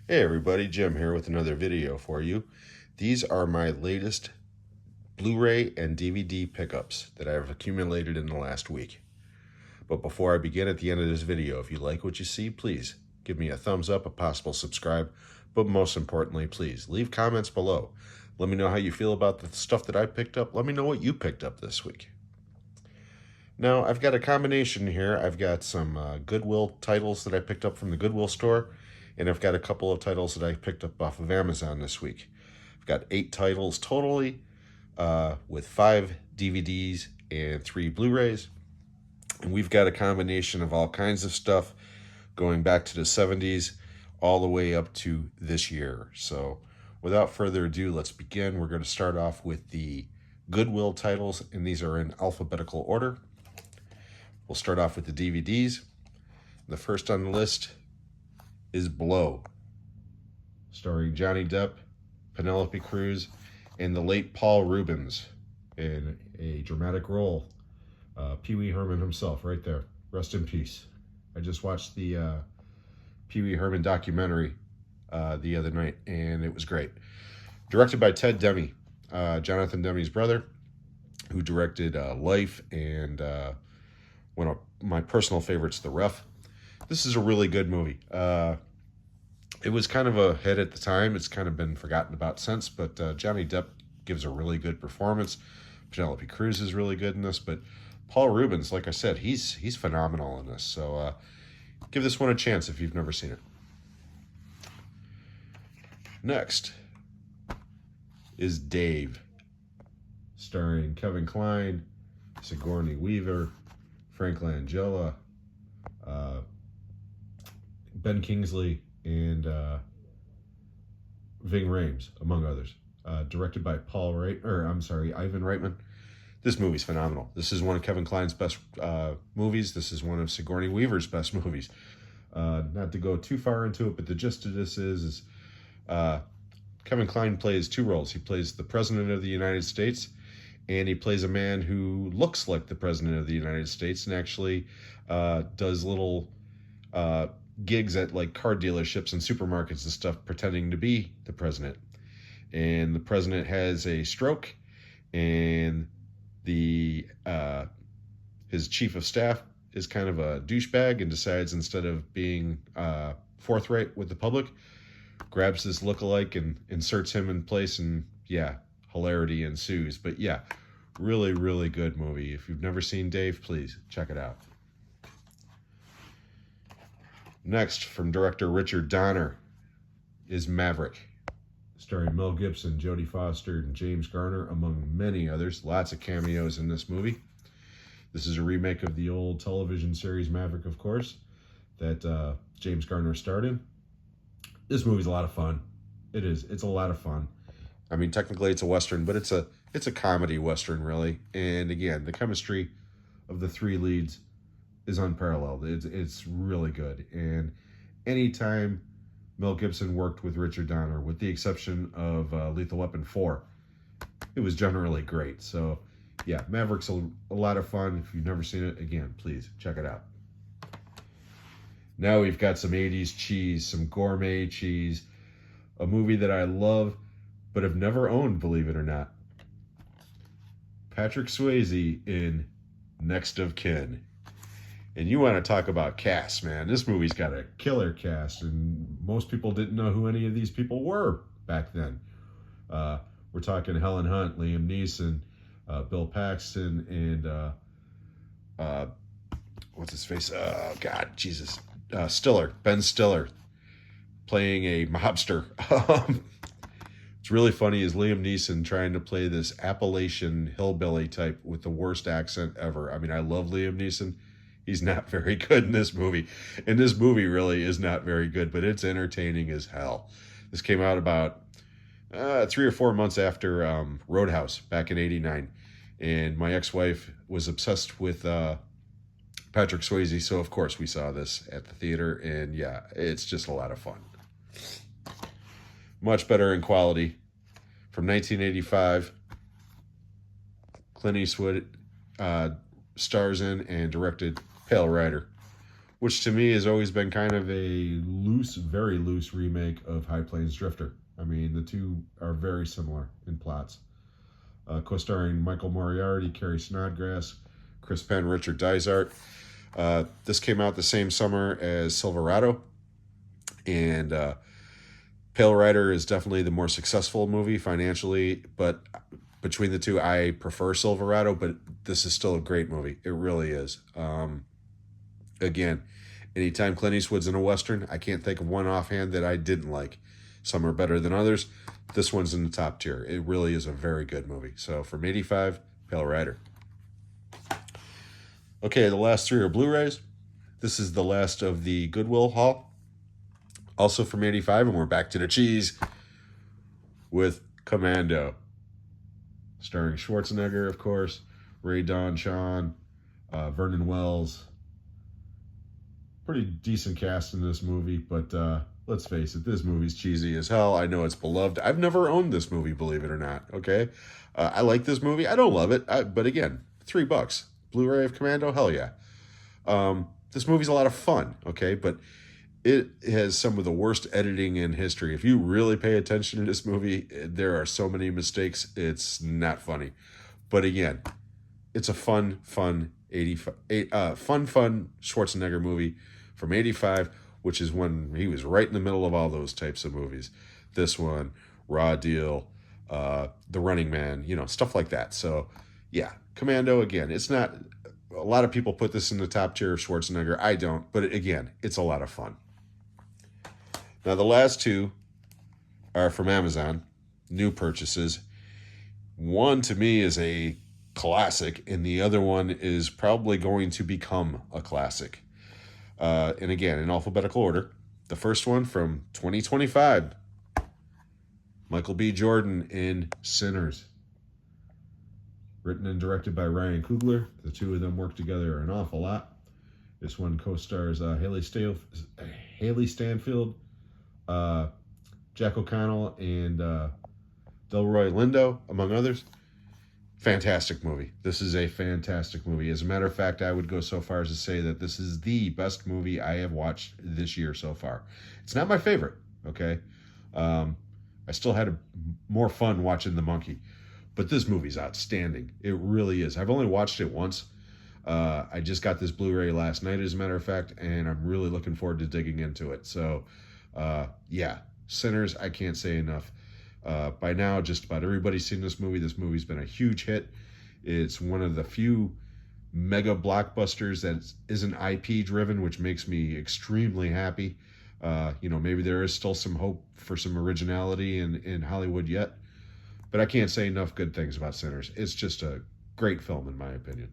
Hey everybody, Jim here with another video for you. These are my latest Blu-ray and DVD pickups that I've accumulated in the last week. But before I begin at the end of this video, if you like what you see, please give me a thumbs up, a possible subscribe, but most importantly, please leave comments below. Let me know how you feel about the stuff that I picked up. Let me know what you picked up this week. Now, I've got a combination here. I've got some Goodwill titles that I picked up from the Goodwill store, and I've got a couple of titles that I picked up off of Amazon this week. I've got 8 titles totally, with 5 DVDs and 3 Blu-rays. And we've got a combination of all kinds of stuff going back to the 70s all the way up to this year. So without further ado, let's begin. We're going to start off with the Goodwill titles, and these are in alphabetical order. We'll start off with the DVDs. The first on the list is Blow, starring Johnny Depp, Penelope Cruz, and the late Paul Reubens in a dramatic role. Pee Wee Herman himself, right there. Rest in peace. I just watched the Pee Wee Herman documentary the other night, and it was great. Directed by Ted Demme, Jonathan Demme's brother, who directed Life and one of my personal favorites, The Ref. This is a really good movie. It was kind of a hit at the time. It's kind of been forgotten about since, but Johnny Depp gives a really good performance. Penelope Cruz is really good in this, but Paul Reubens, like I said, he's phenomenal in this. So give this one a chance if you've never seen it. Next is Dave, starring Kevin Kline, Sigourney Weaver, Frank Langella, Ben Kingsley, and Ving Rhames, among others. Directed by Ivan Reitman. This movie's phenomenal. This is one of Kevin Kline's best movies. This is one of Sigourney Weaver's best movies. Not to go too far into it, but the gist of this is Kevin Kline plays 2 roles. He plays the President of the United States, and he plays a man who looks like the President of the United States and actually does little gigs at like car dealerships and supermarkets and stuff pretending to be the President. And the President has a stroke, and the his chief of staff is kind of a douchebag and decides, instead of being forthright with the public, grabs this lookalike and inserts him in place, and yeah, hilarity ensues. But yeah, really, really good movie. If you've never seen Dave, please check it out. Next, from director Richard Donner, is Maverick, starring Mel Gibson, Jodie Foster, and James Garner, among many others. Lots of cameos in this movie. This is a remake of the old television series Maverick, of course, that James Garner starred in. This movie's a lot of fun. It is. It's a lot of fun. I mean, technically it's a Western, but it's a comedy Western, really. And again, the chemistry of the 3 leads is unparalleled. It's really good. And anytime Mel Gibson worked with Richard Donner, with the exception of Lethal Weapon 4, it was generally great. So yeah, Maverick's a lot of fun. If you've never seen it, again, please check it out. Now we've got some 80s cheese, some gourmet cheese, a movie that I love but have never owned, believe it or not. Patrick Swayze in Next of Kin. And you want to talk about cast, man. This movie's got a killer cast, and most people didn't know who any of these people were back then. We're talking Helen Hunt, Liam Neeson, Bill Paxton, and what's his face? Oh, God, Jesus. Stiller, Ben Stiller, playing a mobster. It's really funny is Liam Neeson trying to play this Appalachian hillbilly type with the worst accent ever. I mean, I love Liam Neeson. He's not very good in this movie. And this movie really is not very good, but it's entertaining as hell. This came out about 3 or 4 months after Roadhouse back in '89. And my ex-wife was obsessed with Patrick Swayze, so of course we saw this at the theater. And yeah, it's just a lot of fun. Much better in quality. From 1985, Clint Eastwood stars in and directed Pale Rider. which to me has always been kind of a loose, very loose remake of High Plains Drifter. I mean, the two are very similar in plots. Co-starring Michael Moriarty, Carrie Snodgrass, Chris Penn, Richard Dysart. This came out the same summer as Silverado, and Pale Rider is definitely the more successful movie financially, but between the two, I prefer Silverado, but this is still a great movie. It really is. Again, anytime Clint Eastwood's in a Western, I can't think of one offhand that I didn't like. Some are better than others. This one's in the top tier. It really is a very good movie. So from 85, Pale Rider. Okay, the last three are Blu-rays. This is the last of the Goodwill haul. Also from 85, and we're back to the cheese with Commando. Starring Schwarzenegger, of course, Ray Don Sean, Vernon Wells. Pretty decent cast in this movie, but let's face it, this movie's cheesy as hell. I know it's beloved. I've never owned this movie, believe it or not, okay? I like this movie. I don't love it, but again, $3. Blu-ray of Commando, hell yeah. This movie's a lot of fun, okay? But it has some of the worst editing in history. If you really pay attention to this movie, there are so many mistakes. It's not funny. But again, it's a fun Schwarzenegger movie from 85, which is when he was right in the middle of all those types of movies. This one, Raw Deal, The Running Man, stuff like that. So, yeah, Commando, again, it's not... A lot of people put this in the top tier of Schwarzenegger. I don't. But again, it's a lot of fun. Now, the last two are from Amazon, new purchases. One, to me, is a classic, and the other one is probably going to become a classic. And again, in alphabetical order. The first one from 2025, Michael B. Jordan in Sinners. Written and directed by Ryan Coogler. The two of them work together an awful lot. This one co-stars Haley Stanfield, Jack O'Connell, and Delroy Lindo, among others. Fantastic movie. This is a fantastic movie. As a matter of fact, I would go so far as to say that this is the best movie I have watched this year so far. It's not my favorite, okay? I still had more fun watching The Monkey. But this movie's outstanding. It really is. I've only watched it once. I just got this Blu-ray last night, as a matter of fact, and I'm really looking forward to digging into it. So, yeah, Sinners, I can't say enough. By now, just about everybody's seen this movie. This movie's been a huge hit. It's one of the few mega blockbusters that isn't IP-driven, which makes me extremely happy. Maybe there is still some hope for some originality in Hollywood yet. But I can't say enough good things about Sinners. It's just a great film, in my opinion.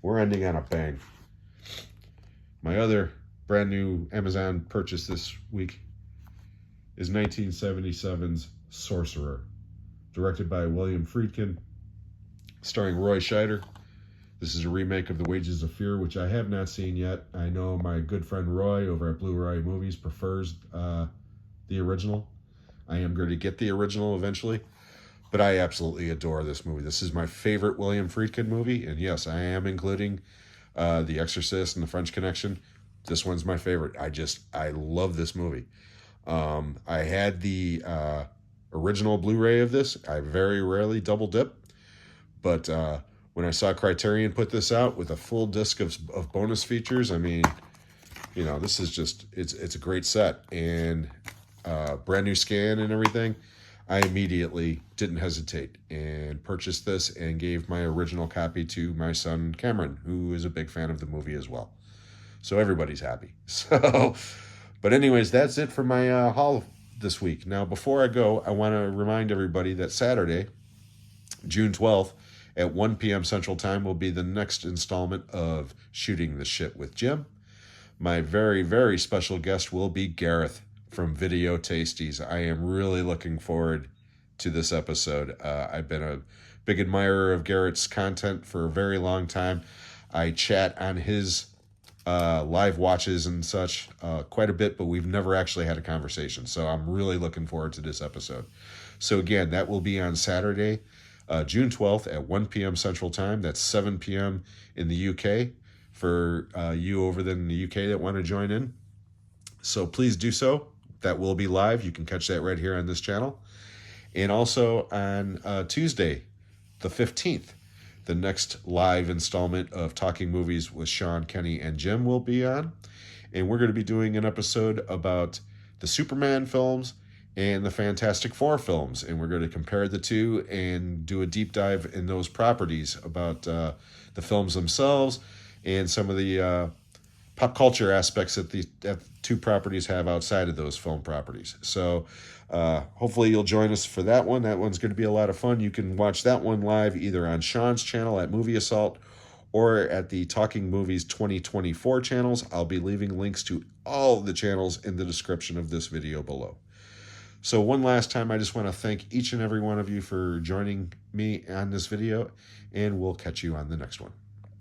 We're ending on a bang. My other brand new Amazon purchase this week is 1977's Sorcerer, directed by William Friedkin, starring Roy Scheider. This is a remake of The Wages of Fear, which I have not seen yet. I know my good friend Roy over at Blu-ray Movies prefers the original. I am going to get the original eventually, but I absolutely adore this movie. This is my favorite William Friedkin movie, and yes, I am including The Exorcist and The French Connection. This one's my favorite. I love this movie. I had the original Blu-ray of this. I very rarely double dip, but when I saw Criterion put this out with a full disc of bonus features, I mean, this is just, it's a great set, and brand new scan and everything. I immediately didn't hesitate and purchased this and gave my original copy to my son Cameron, who is a big fan of the movie as well. So everybody's happy. So, but anyways, that's it for my haul this week. Now, before I go, I want to remind everybody that Saturday, June 12th, at 1 p.m. Central Time will be the next installment of Shooting the Shit with Jim. My very, very special guest will be Gareth from Video Tasties. I am really looking forward to this episode. I've been a big admirer of Garrett's content for a very long time. I chat on his live watches and such quite a bit, but we've never actually had a conversation. So I'm really looking forward to this episode. So again, that will be on Saturday, June 12th at 1 p.m. Central Time. That's 7 p.m. in the UK for you over there in the UK that want to join in. So please do so. That will be live. You can catch that right here on this channel. And also on Tuesday, the 15th, the next live installment of Talking Movies with Sean, Kenny, and Jim will be on. And we're going to be doing an episode about the Superman films and the Fantastic Four films. And we're going to compare the two and do a deep dive in those properties about the films themselves and some of the pop culture aspects that the two properties have outside of those film properties. So hopefully you'll join us for that one. That one's going to be a lot of fun. You can watch that one live either on Sean's channel at Movie Assault or at the Talking Movies 2024 channels. I'll be leaving links to all the channels in the description of this video below. So one last time, I just want to thank each and every one of you for joining me on this video, and we'll catch you on the next one.